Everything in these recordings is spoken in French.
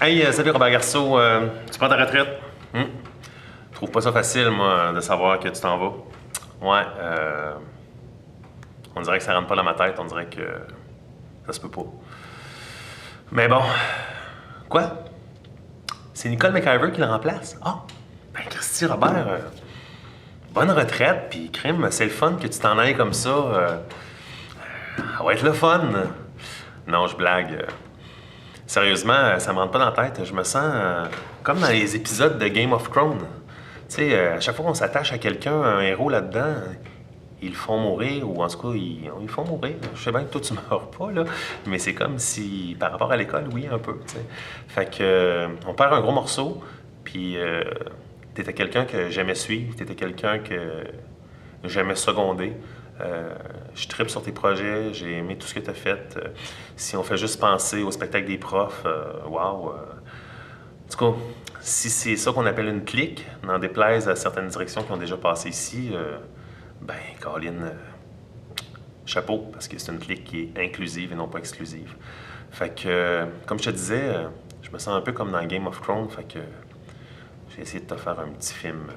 Hey, salut Robert Garceau, tu prends ta retraite? Je trouve pas ça facile, moi, de savoir que tu t'en vas. Ouais, on dirait que ça rentre pas dans ma tête, on dirait que ça se peut pas. Mais bon, quoi? C'est Nicole McIver qui le remplace? Ah, ben Christy Robert, bonne retraite, puis crime, c'est le fun que tu t'en ailles comme ça. Ça va être le fun. Non, je blague. Sérieusement, ça me rentre pas dans la tête. Je me sens comme dans les épisodes de Game of Thrones. Tu sais, à chaque fois qu'on s'attache à quelqu'un, un héros là-dedans, ils le font mourir, ou en tout cas, ils font mourir. Je sais bien que toi, tu meurs pas, là, mais c'est comme si, par rapport à l'école, oui, un peu, tu sais. Fait que, on perd un gros morceau, puis t'étais quelqu'un que j'aimais suivre, t'étais quelqu'un que j'aimais seconder. Je tripe sur tes projets, j'ai aimé tout ce que tu as fait. Si on fait juste penser au spectacle des profs, wow! En tout cas, si c'est ça qu'on appelle une clique, n'en déplaise à certaines directions qui ont déjà passé ici, ben, Caroline, chapeau, parce que c'est une clique qui est inclusive et non pas exclusive. Fait que, comme je te disais, je me sens un peu comme dans Game of Thrones, fait que j'ai essayé de te faire un petit film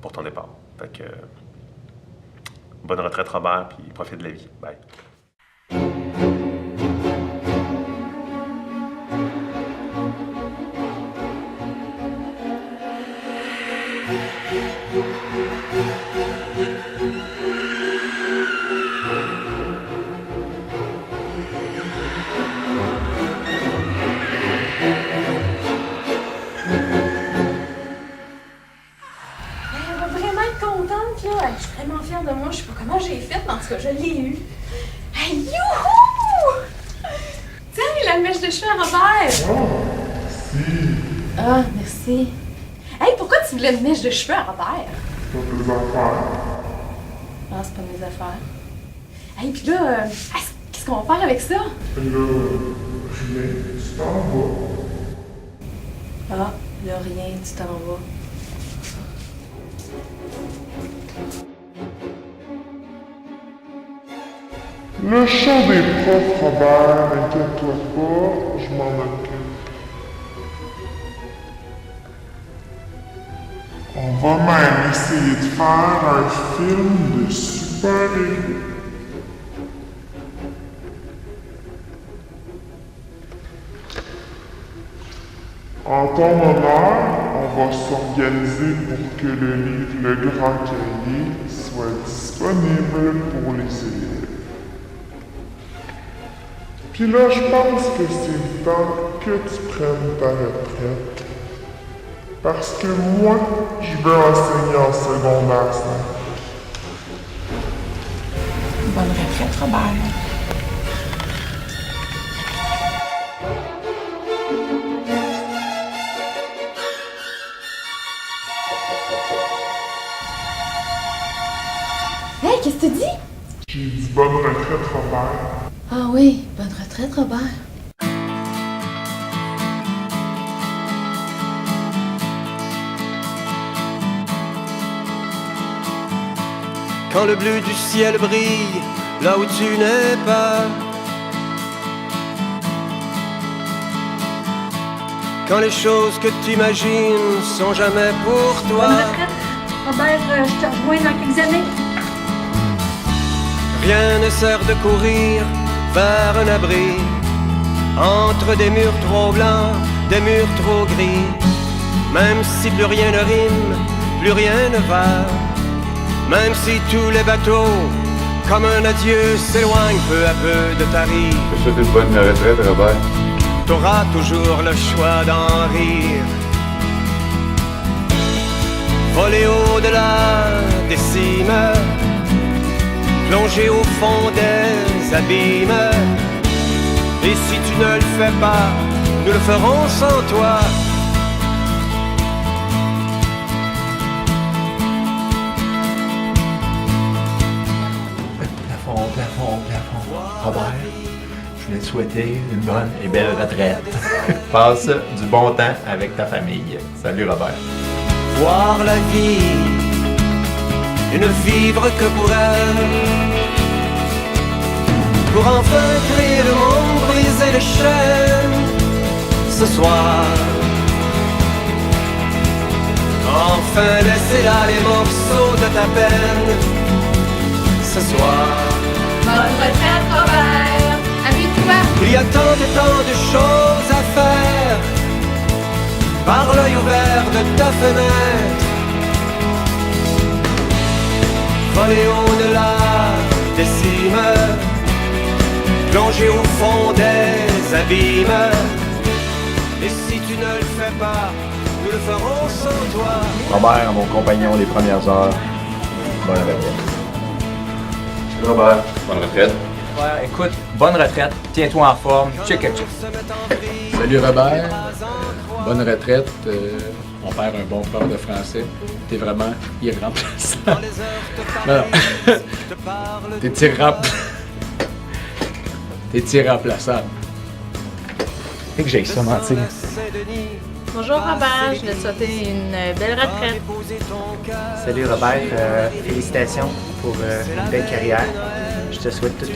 pour ton départ. Fait que, bonne retraite, Robert, puis profite de la vie. Bye. Je suis vraiment fière de moi. Je sais pas comment j'ai fait, mais en tout cas, je l'ai eu. Hey, youhou! Tiens, la mèche de cheveux à Robert! Oh, merci. Ah, merci. Hey, pourquoi tu voulais une mèche de cheveux à Robert? C'est pas tes affaires. Ah, c'est pas mes affaires. Hey, pis là, qu'est-ce qu'on va faire avec ça? Là, rien, tu t'en vas. Ah, là, rien, tu t'en vas. Le champ des profs, Robert, inquiète-toi pas, je m'en occupe. On va même essayer de faire un film de super-héros. En ton honneur, on va s'organiser pour que le livre Le Grand Cahier soit disponible pour les élèves. Puis là, je pense que c'est le temps que tu prennes ta retraite. Parce que moi, je veux enseigner en secondaire 5. Bonne retraite, Robert. Hey, qu'est-ce que tu dis? J'ai dit bonne retraite, Robert. Ah oui, bonne retraite, Robert. Quand le bleu du ciel brille, là où tu n'es pas. Quand les choses que tu imagines sont jamais pour toi. Bonne retraite. Robert, je te rejoins dans quelques années. Rien ne sert de courir vers un abri entre des murs trop blancs, des murs trop gris. Même si plus rien ne rime, plus rien ne va. Même si tous les bateaux, comme un adieu, s'éloignent peu à peu de ta rive. Je te souhaite une bonne retraite, Robert. T'auras toujours le choix d'en rire. Voler au-delà des cimes, plonger au fond des abîmes. Et si tu ne le fais pas, nous le ferons sans toi. Plafond. Robert, je voulais te souhaiter une bonne et belle retraite. Passe du bon temps avec ta famille. Salut, Robert. Voir la vie et ne vivre que pour elle. Pour enfin créer le monde, briser les chaînes, ce soir. Enfin laissez là les morceaux de ta peine ce soir. Bonne retraite, Robert. Amuse-toi. Il y a tant et tant de choses à faire par l'œil ouvert de ta fenêtre. Voler au-delà des cimes, plonger au fond des abîmes. Et si tu ne le fais pas, nous le ferons sans toi. Robert, mon compagnon des premières heures. Bonne retraite. Robert, bonne retraite. Ouais, écoute, bonne retraite, tiens-toi en forme, check. Salut Robert, bonne retraite. On perd un bon prof de français. T'es vraiment irremplaçable. Non. T'es irremplaçable. Et que j'ai ça mentir. Bonjour Robert, je voulais te souhaiter une belle retraite. Salut Robert, félicitations pour une belle carrière. Je te souhaite tout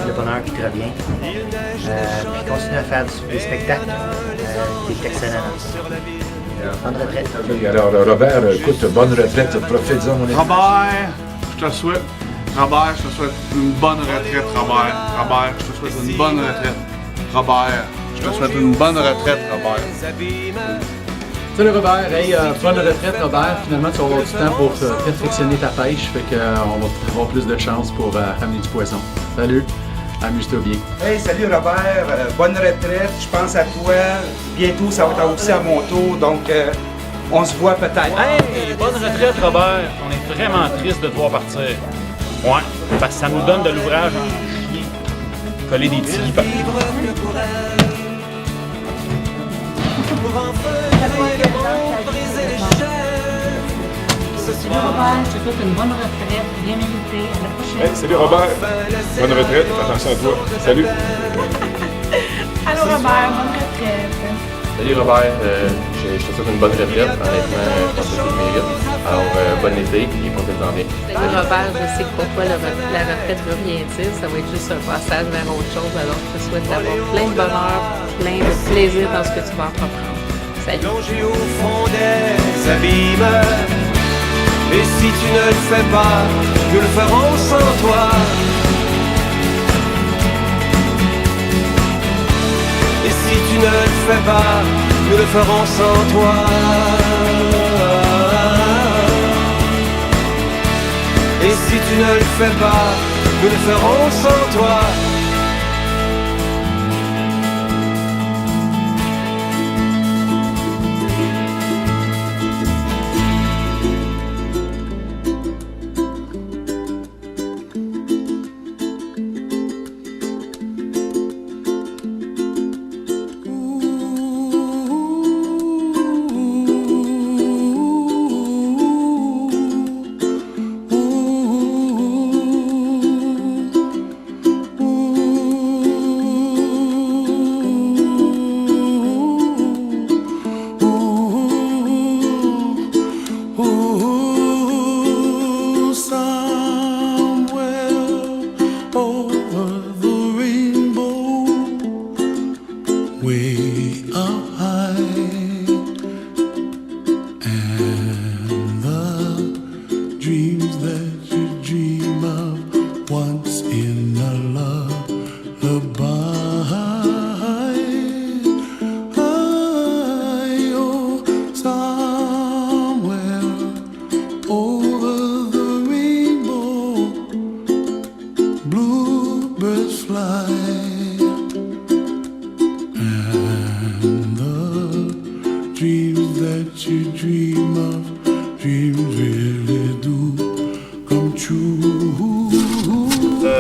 le bonheur qui te revient. Puis continue à faire des spectacles. T'es excellent. Bonne retraite. Alors, Robert, écoute, bonne retraite, profite-en, mon ami. Robert, je te souhaite une bonne retraite, Robert. Robert, je te souhaite une bonne retraite. Robert, je te souhaite une bonne retraite, Robert. Salut Robert, hey, bonne retraite Robert. Finalement, tu vas avoir du temps pour perfectionner ta pêche. Fait qu'on va avoir plus de chance pour ramener du poisson. Salut, amuse-toi bien. Hey, salut Robert, bonne retraite, je pense à toi. Bientôt, ça va être aussi à mon tour, donc on se voit peut-être. Hey, bonne retraite Robert, on est vraiment triste de te voir partir. Ouais, parce que ça nous donne de l'ouvrage en chien. Coller des petits lits partout. Salut Robert, je te souhaite une bonne retraite, bien méritée. À la prochaine. Hey, salut Robert, bonne retraite, attention à toi. Salut. Allô Robert, bonne retraite. Salut Robert, je te souhaite une bonne retraite. Honnêtement, je pense que tu le mérites. Alors, bon été et profite-en bien. Salut Robert, je sais que pour toi, la retraite veut rien dire. Ça va être juste un passage vers autre chose. Alors, je te souhaite d'avoir plein de bonheur, plein de plaisir dans ce que tu vas entreprendre. Salut. Plonger au fond des abîmes. Et si tu ne le fais pas, nous le ferons sans toi. Et si tu ne le fais pas, nous le ferons sans toi. Et si tu ne le fais pas, nous le ferons sans toi.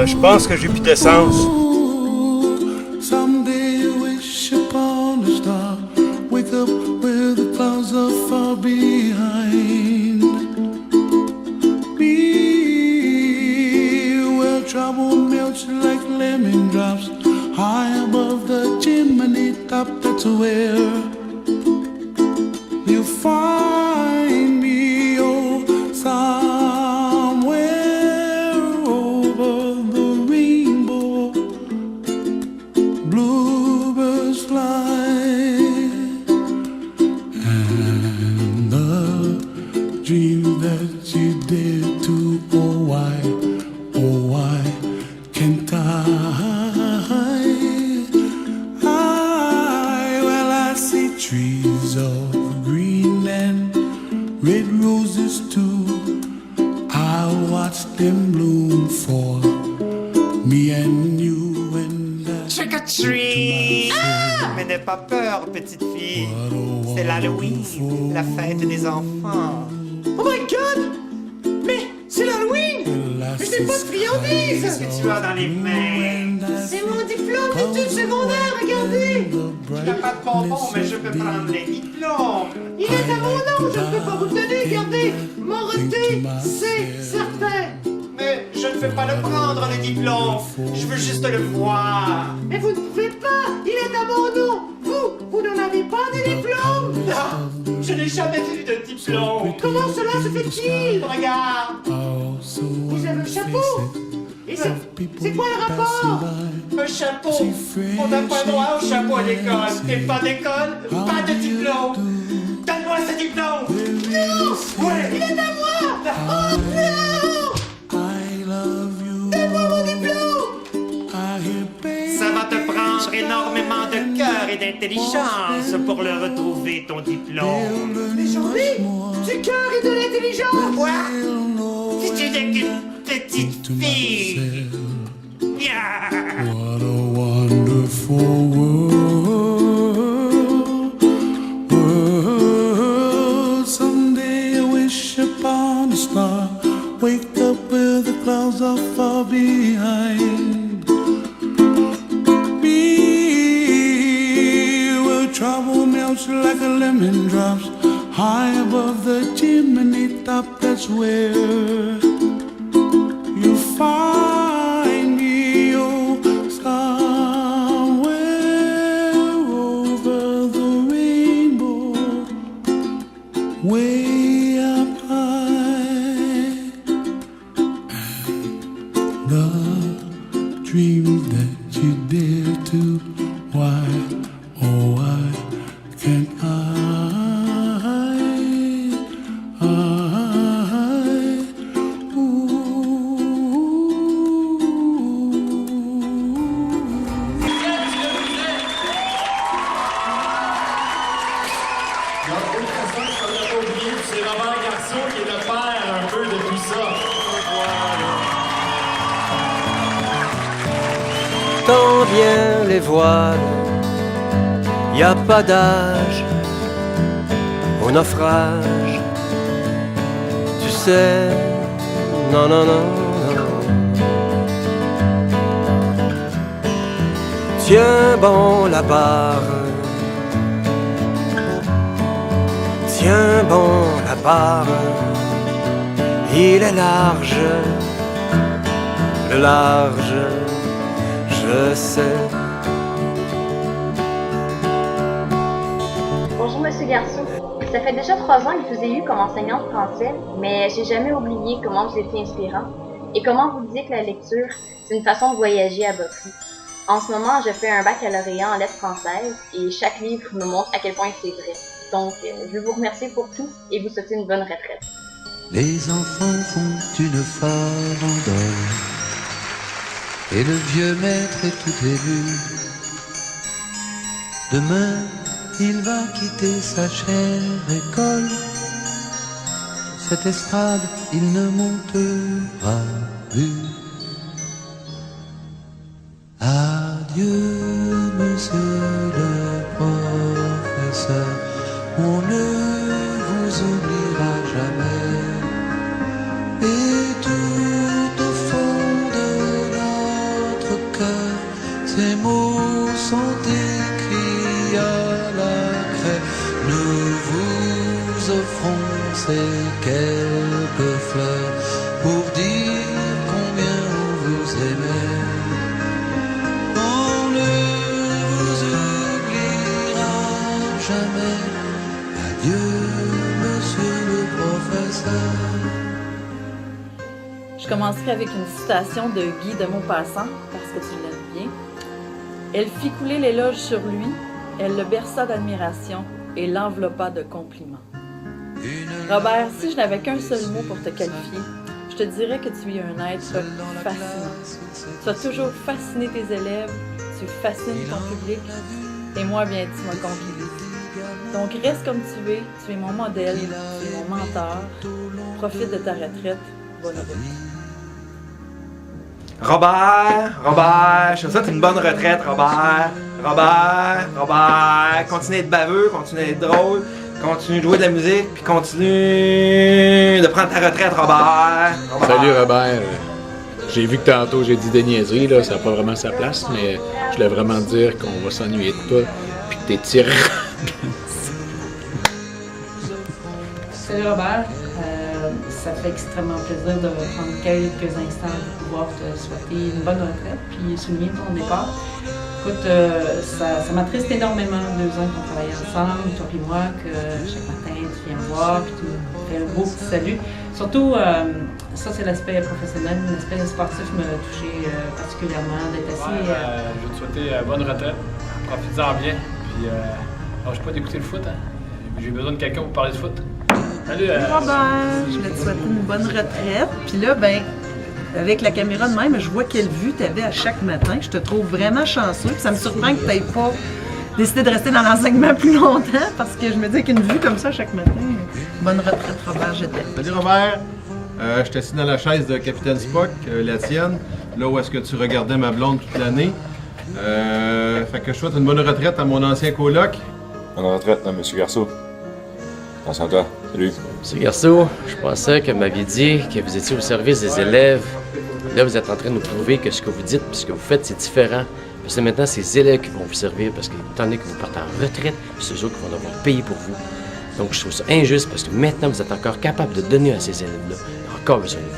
Je pense que j'ai plus d'essence. Someday wish upon a star, wake up where the clouds are far behind me, where trouble melts like lemon drops, high above the chimney top. That's where you find me, oh, somewhere over the rainbow, bluebirds fly. Me and you and I. Trick or treat! Mais n'aie pas peur, petite fille. C'est l'Halloween, la fête des enfants. Oh my God! Mais c'est l'Halloween! Mais je n'ai pas de friandises! Qu'est-ce que tu as dans les mains? C'est mon diplôme d'études secondaires, regardez! Je n'ai pas de bonbons, mais je peux prendre les diplômes. Il est à mon nom, je ne peux pas vous le donner, regardez! Moreté, c'est certain! Mais je ne peux pas le prendre, le diplôme. Je veux juste le voir. Mais vous ne pouvez pas. Il est à mon nom. Vous n'en avez pas de diplôme? Non, je n'ai jamais eu de diplôme. Comment cela se fait-il? Regarde. Vous avez un chapeau. Et c'est quoi le rapport? Un chapeau. On n'a pas le droit au chapeau à l'école. Et pas d'école, pas de diplôme. Donne-moi ce diplôme. Non. Ouais. Il est à moi. Oh non. Ça va te prendre énormément de cœur et d'intelligence pour le retrouver, ton diplôme. Mais j'en ai du cœur et de l'intelligence. Quoi? Si tu n'es qu'une petite fille. Yeah. What a wonderful world. Someday I wish upon a star. Wake up where the clouds are far behind. Me, where trouble melts like a lemon drops. High above the chimney top, that's where you find me. Oh, somewhere over the rainbow, way up high. The dreams that you dare to, why, oh why can't C'est Robert Garceau qui est le père un peu de tout ça. Quand viennent les voiles, y a pas d'âge au naufrage. Tu sais, non, non, non, non. Tiens bon la barre. Tiens bon la barre, il est large, le large, je sais. Bonjour Monsieur Garceau, ça fait déjà 3 ans que je vous ai eu comme enseignant de français, mais j'ai jamais oublié comment vous étiez inspirant et comment vous disiez que la lecture, c'est une façon de voyager à bas prix. En ce moment, je fais un baccalauréat en lettres françaises et chaque livre me montre à quel point c'est vrai. Donc, je veux vous remercier pour tout et vous souhaiter une bonne retraite. Les enfants font une farandole et le vieux maître est tout élu. Demain, il va quitter sa chère école. Cette estrade, il ne montera plus. Adieu, monsieur le professeur. On ne vous oubliera jamais. Et tout au fond de notre cœur, ces mots sont écrits à la craie. Nous vous offrons ces quelques fleurs pour dire combien on vous aimait. On ne vous oubliera jamais. Adieu, monsieur le professeur. Je commencerai avec une citation de Guy de Maupassant, parce que tu l'aimes bien. Elle fit couler l'éloge sur lui, elle le berça d'admiration et l'enveloppa de compliments. Robert, si je n'avais qu'un seul mot pour te qualifier, je te dirais que tu es un être fascinant. Tu as toujours fasciné tes élèves, tu fascines ton public, et moi, bien, tu m'as conquis. Donc reste comme tu es mon modèle, tu es mon mentor, profite de ta retraite, bonne route. Robert, je te souhaite une bonne retraite, Robert. Robert, continue d'être baveux, continue d'être drôle, continue de jouer de la musique, puis continue de prendre ta retraite, Robert. Salut Robert. J'ai vu que tantôt j'ai dit des niaiseries, là, ça n'a pas vraiment sa place, mais je voulais vraiment dire qu'on va s'ennuyer de toi, puis que t'es tiré. Salut Robert. Ça fait extrêmement plaisir de prendre quelques instants pour pouvoir te souhaiter une bonne retraite puis souligner ton départ. Écoute, ça m'attriste énormément, 2 ans qu'on travaille ensemble, toi et moi, que chaque matin tu viens me voir puis tu me fais un beau petit salut. Surtout, ça c'est l'aspect professionnel, l'aspect sportif m'a touché particulièrement, d'être assis. Je vais te souhaiter bonne retraite, profite-en bien, puis lâche pas d'écouter le foot, hein. J'ai besoin de quelqu'un pour parler de foot. Salut Robert, je voulais te souhaiter une bonne retraite. Puis là, ben, avec la caméra de même, je vois quelle vue tu avais à chaque matin. Je te trouve vraiment chanceux. Puis ça me surprend que tu n'aies pas décidé de rester dans l'enseignement plus longtemps parce que je me dis qu'une vue comme ça chaque matin. Bonne retraite, Robert, je t'aime. Salut Robert, je suis assis dans la chaise de Capitaine Spock, la tienne, là où est-ce que tu regardais ma blonde toute l'année. Fait que je souhaite une bonne retraite à mon ancien coloc. Bonne retraite, M. Garceau. Attention à toi. Salut. Monsieur Garceau, je pensais que vous m'aviez dit que vous étiez au service des élèves. Là, vous êtes en train de nous prouver que ce que vous dites et ce que vous faites, c'est différent. Parce que maintenant, c'est les élèves qui vont vous servir parce que, étant donné que vous partez en retraite, c'est eux qui vont devoir payer pour vous. Donc, je trouve ça injuste parce que maintenant, vous êtes encore capable de donner à ces élèves-là. Il y a encore besoin de vous.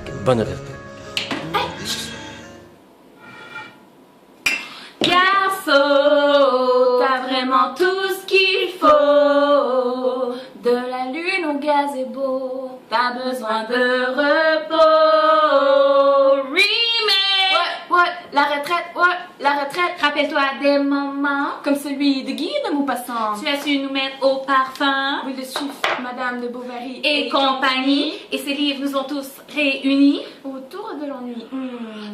Okay, bonne retraite. Garceau, t'as vraiment tout ce qu'il faut. De la lune au gazebo, t'as besoin de repos. Remake! Ouais, la retraite. Rappelle-toi des moments comme celui de Guy de Maupassant. Tu as su nous mettre au parfum. Oui, le chiffre, Madame de Bovary et compagnie. Et ces livres nous ont tous réunis autour de l'ennui.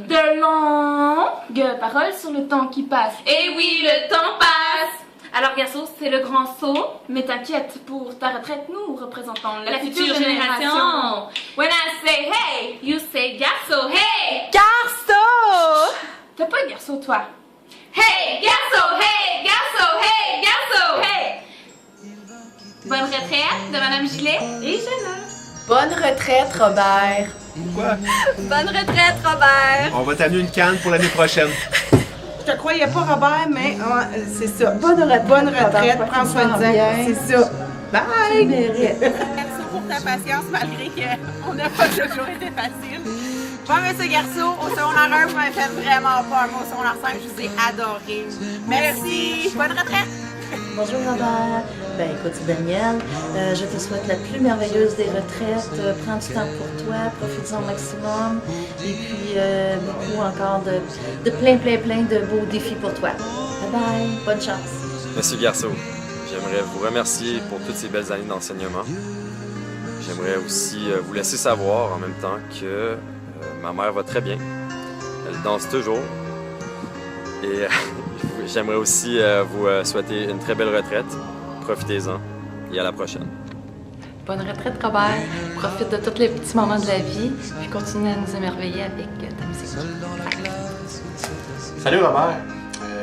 De longues paroles sur le temps qui passe. Et oui, le temps passe. Alors, Garceau, c'est le grand saut, mais t'inquiète, pour ta retraite, nous représentons la future génération. When I say hey, you say Garceau, hey! Garceau! T'as pas Garceau, toi? Hey, Garceau, hey, Garceau, hey, Garceau, hey! Bonne retraite de Madame Gilet et Jenna. Bonne retraite, Robert. Quoi? Bonne retraite, Robert. On va t'amener une canne pour l'année prochaine. Je te croyais pas, Robert, mais c'est ça. Bonne retraite, prends soin de toi. C'est ça. Bye! Merci pour ta patience, malgré qu'on n'a pas toujours été facile. Bon, monsieur Garceau, au secondaire 1, vous m'avez fait vraiment peur. Moi, au secondaire 5, je vous ai adoré. Merci! Bonne retraite! Bonjour Robert. Ben écoute, c'est Daniel. Je te souhaite la plus merveilleuse des retraites. Prends du temps pour toi, profite-en au maximum. Et puis beaucoup encore de plein de beaux défis pour toi. Bye bye, bonne chance. Monsieur Garceau, j'aimerais vous remercier pour toutes ces belles années d'enseignement. J'aimerais aussi vous laisser savoir en même temps que ma mère va très bien. Elle danse toujours. Et j'aimerais aussi vous souhaiter une très belle retraite. Profitez-en et à la prochaine. Bonne retraite, Robert. Profite de tous les petits moments de la vie puis continue à nous émerveiller avec ta musique. Salut Robert.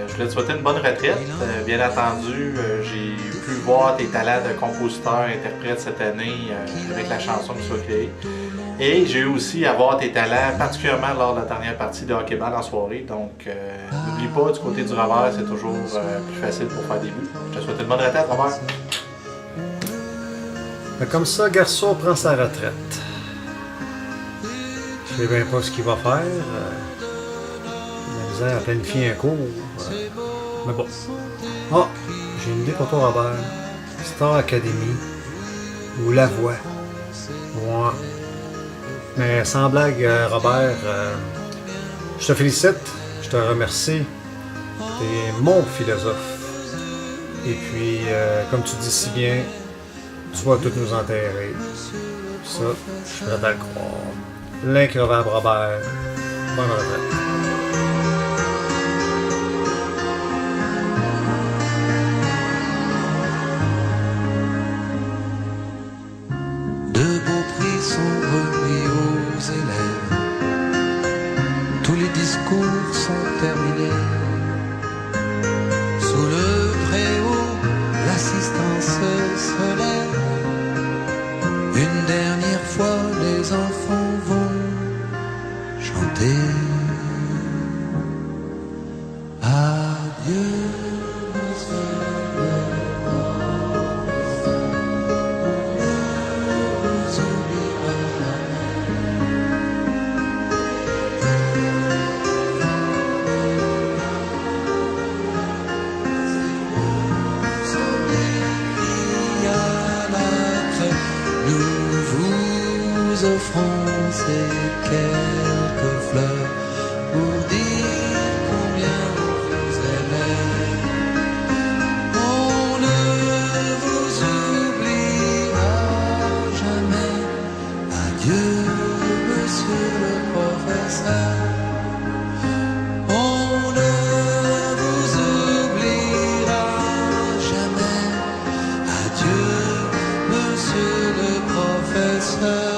Je voulais te souhaiter une bonne retraite. Bien entendu, j'ai pu voir tes talents de compositeur, interprète cette année avec la chanson que tu as créée. Et j'ai eu aussi à voir tes talents, particulièrement lors de la dernière partie de hockey-ball en soirée. Donc, n'oublie pas, du côté du Robert, c'est toujours plus facile pour faire des buts. Je te souhaite une bonne retraite, Robert. Comme ça, Garceau prend sa retraite. Je sais bien pas ce qu'il va faire. La misère à planifier un cours. Mais bon. Ah, j'ai une idée pour toi, Robert. Star Academy. Ou La Voix. Ouais. Mais sans blague, Robert, je te félicite, je te remercie. T'es mon philosophe. Et puis, comme tu dis si bien, tu vas tout nous enterrer. Ça, je suis prêt à le croire. L'increvable Robert. Bonne retraite. cours sont terminés. Sous le préau, l'assistance se lève. Une dernière fois, les enfants vont chanter. Adieu, monsieur le professeur. Ne vous oubliera nous offrons ces quelques fleurs pour dire combien vous aimez. On ne vous oubliera jamais. Adieu, monsieur le professeur. On ne vous oubliera jamais. Adieu, monsieur le professeur.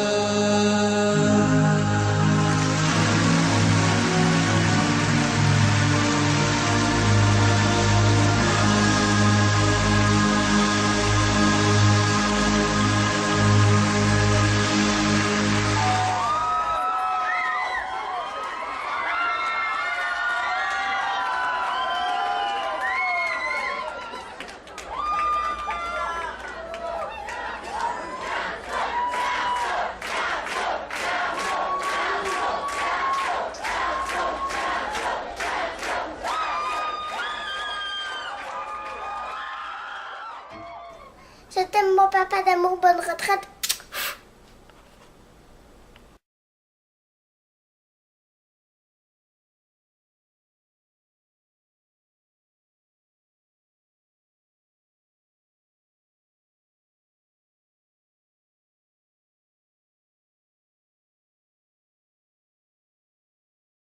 Je t'aime mon papa d'amour, bonne retraite.